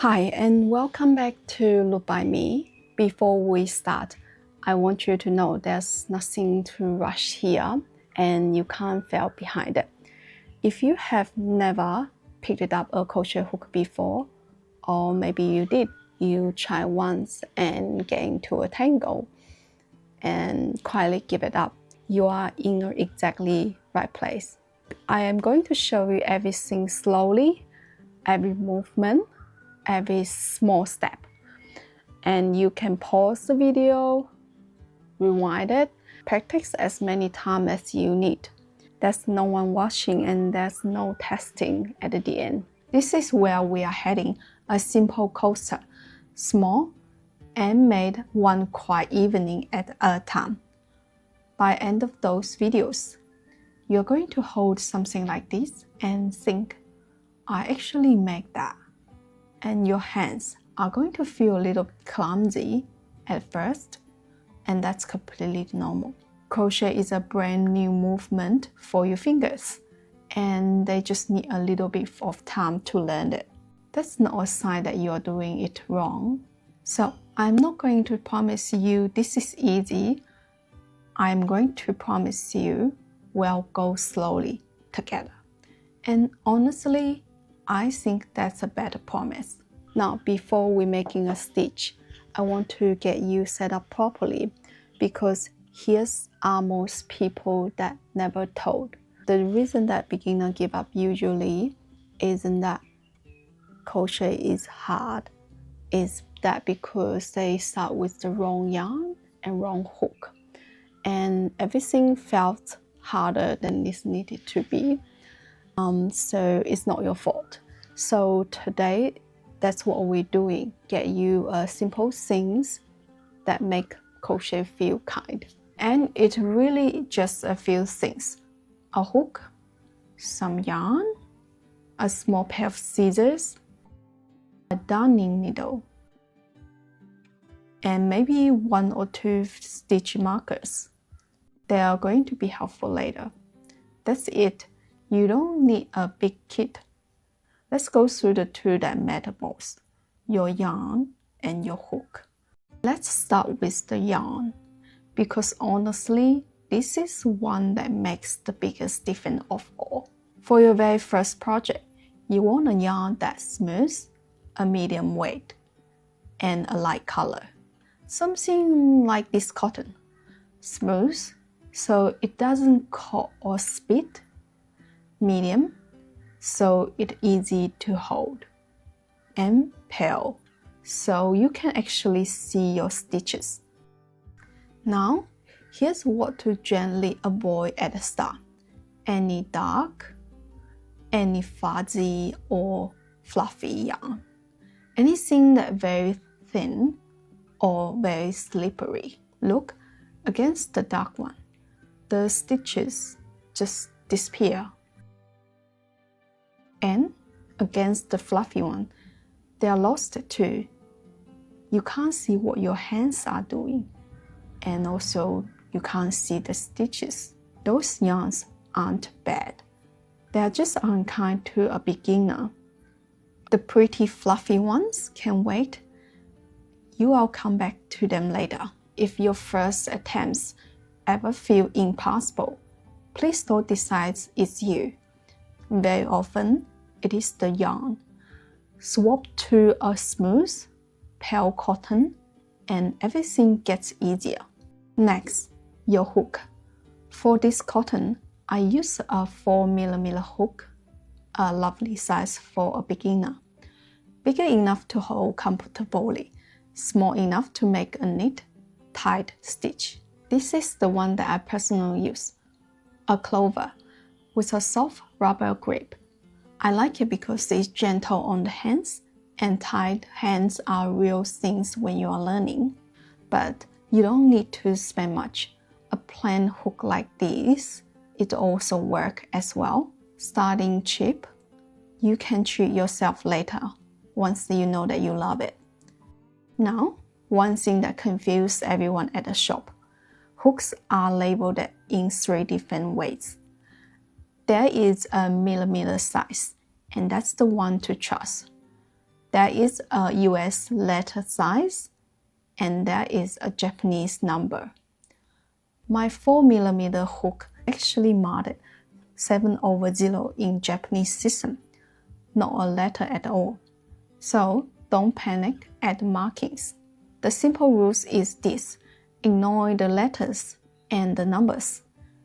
Hi, and welcome back to Look by Me. Before we start, I want you to know there's nothing to rush here and you can't fail behind it. If you have never picked up a crochet hook before, or maybe you did, you try once and get into a tangle and quietly give it up, you are in the exactly right place. I am going to show you everything slowly, every movement, every small step, and you can pause the video, rewind it, practice as many times as you need. There's no one watching and there's no testing at the end. This is where we are heading, a simple coaster, small and made one quiet evening at a time. By the end of those videos, you're going to hold something like this and think, I actually make that. And your hands are going to feel a little clumsy at first, and that's completely normal. Crochet is a brand new movement for your fingers, and they just need a little bit of time to learn it. That's not a sign that you're doing it wrong. So I'm not going to promise you this is easy. I'm going to promise you we'll go slowly together. And honestly, I think that's a better promise. Now, before we're making a stitch, I want to get you set up properly because here's most people that never told. The reason that beginners give up usually isn't that crochet is hard, is that because they start with the wrong yarn and wrong hook, and everything felt harder than it needed to be. So it's not your fault. So today, that's what we're doing. Get you simple things that make crochet feel kind. And it's really just a few things. A hook, some yarn, a small pair of scissors, a darning needle, and maybe 1 or 2 stitch markers. They are going to be helpful later. That's it. You don't need a big kit. Let's go through the two that matter most, your yarn and your hook. Let's start with the yarn, because honestly, this is one that makes the biggest difference of all. For your very first project, you want a yarn that's smooth, a medium weight, and a light color. Something like this cotton. Smooth, so it doesn't cut or split. Medium, so it's easy to hold. And pale, so you can actually see your stitches. Now, here's what to gently avoid at the start. Any dark, any fuzzy or fluffy yarn. Anything that's very thin or very slippery. Look, against the dark one, the stitches just disappear. And against the fluffy one, they are lost too. You can't see what your hands are doing, and also you can't see the stitches. Those yarns aren't bad. They are just unkind to a beginner. The pretty fluffy ones can wait. I'll come back to them later. If your first attempts ever feel impossible, please don't decide it's you. Very often, it is the yarn. Swap to a smooth, pale cotton, and everything gets easier. Next, your hook. For this cotton, I use a 4mm hook, a lovely size for a beginner. Bigger enough to hold comfortably, small enough to make a neat, tight stitch. This is the one that I personally use, a Clover, with a soft rubber grip. I like it because it's gentle on the hands, and tight hands are real things when you are learning. But you don't need to spend much. A plain hook like this, it also works as well. Starting cheap, you can treat yourself later once you know that you love it. Now, one thing that confuses everyone at the shop. Hooks are labeled in 3 different ways. There is a millimeter size, and that's the one to trust. There is a US letter size and there is a Japanese number. My 4mm hook actually marked 7/0 in Japanese system, not a letter at all. So don't panic at the markings. The simple rules is this: ignore the letters and the numbers.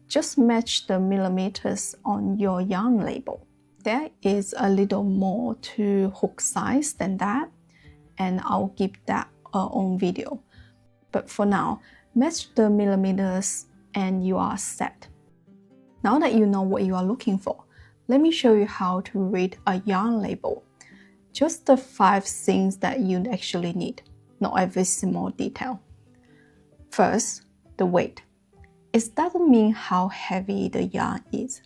Just match the millimeters on your yarn label. There is a little more to hook size than that, and I'll give that own video. But for now, match the millimeters and you are set. Now that you know what you are looking for, let me show you how to read a yarn label. Just the 5 things that you actually need, not every small detail. First, the weight. It doesn't mean how heavy the yarn is.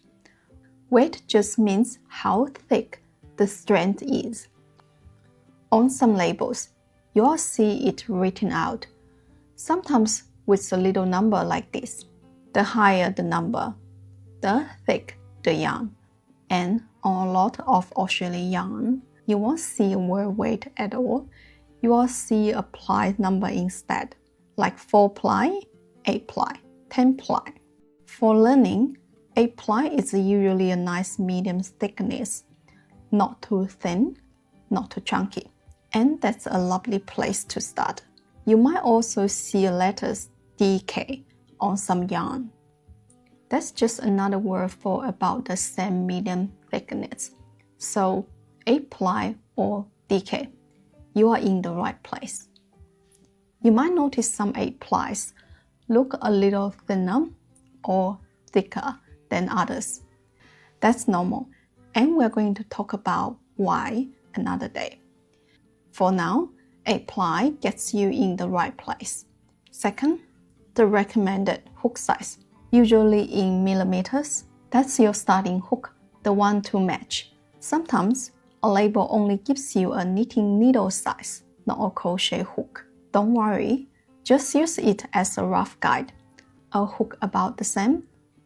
Weight just means how thick the strand is. On some labels, you'll see it written out, sometimes with a little number like this. The higher the number, the thick the yarn. And on a lot of Australian yarn, you won't see a word weight at all. You will see a ply number instead, like 4 ply, 8 ply, 10 ply. For learning, 8 ply is usually a nice medium thickness, not too thin, not too chunky. And that's a lovely place to start. You might also see letters DK on some yarn. That's just another word for about the same medium thickness. So 8 ply or DK, you are in the right place. You might notice some 8 plies look a little thinner or thicker than others. That's normal, and we're going to talk about why another day. For now, 8 ply gets you in the right place. Second, the recommended hook size, usually in millimeters. That's your starting hook, the one to match. Sometimes a label only gives you a knitting needle size, not a crochet hook. Don't worry, just use it as a rough guide. A hook about the same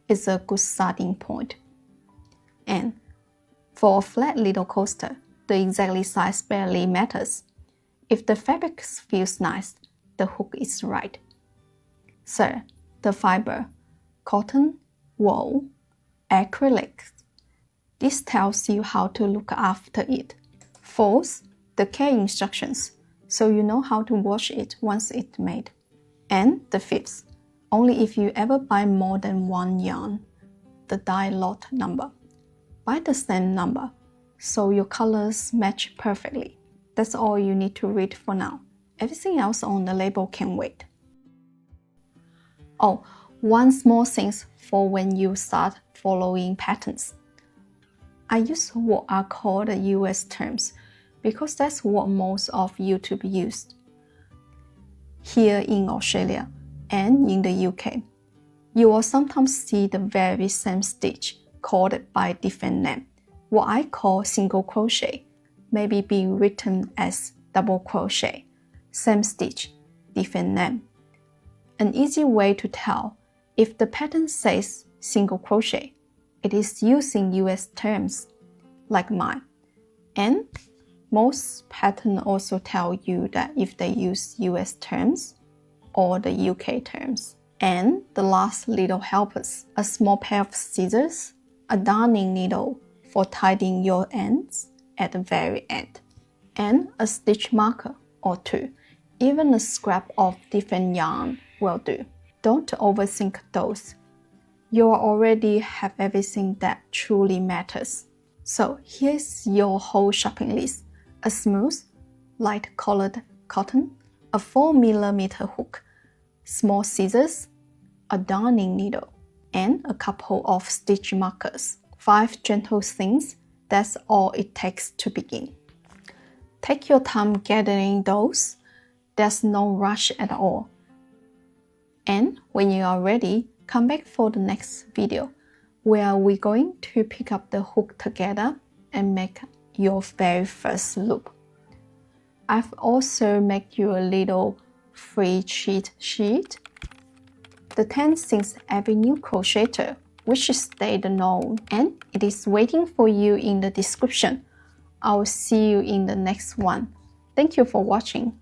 is a good starting point. And for a flat little coaster, the exact size barely matters. If the fabric feels nice, the hook is right. Third, the fiber, cotton, wool, acrylic. This tells you how to look after it. Fourth, the care instructions, so you know how to wash it once it's made. And the fifth, only if you ever buy more than one yarn, the dye lot number. Buy the same number, so your colors match perfectly. That's all you need to read for now. Everything else on the label can wait. Oh, one small thing for when you start following patterns. I use what are called the US terms because that's what most of YouTube used. Here in Australia and in the UK, you will sometimes see the very same stitch called by a different name. What I call single crochet maybe be written as double crochet. Same stitch, different name. An easy way to tell if the pattern says single crochet, it is using US terms like mine. And most patterns also tell you that if they use US terms or the UK terms. And the last little helpers, a small pair of scissors, a darning needle for tidying your ends at the very end, and a stitch marker or 2. Even a scrap of different yarn will do. Don't overthink those. You already have everything that truly matters. So here's your whole shopping list. A smooth, light-colored cotton, a 4mm hook, small scissors, a darning needle, and a couple of stitch markers. 5 gentle things, that's all it takes to begin. Take your time gathering those. There's no rush at all. And when you are ready, come back for the next video, where we're going to pick up the hook together and make your very first loop. I've also made you a little free cheat sheet. The 10 things every new crocheter wishes they'd known, and it is waiting for you in the description. I'll see you in the next one. Thank you for watching.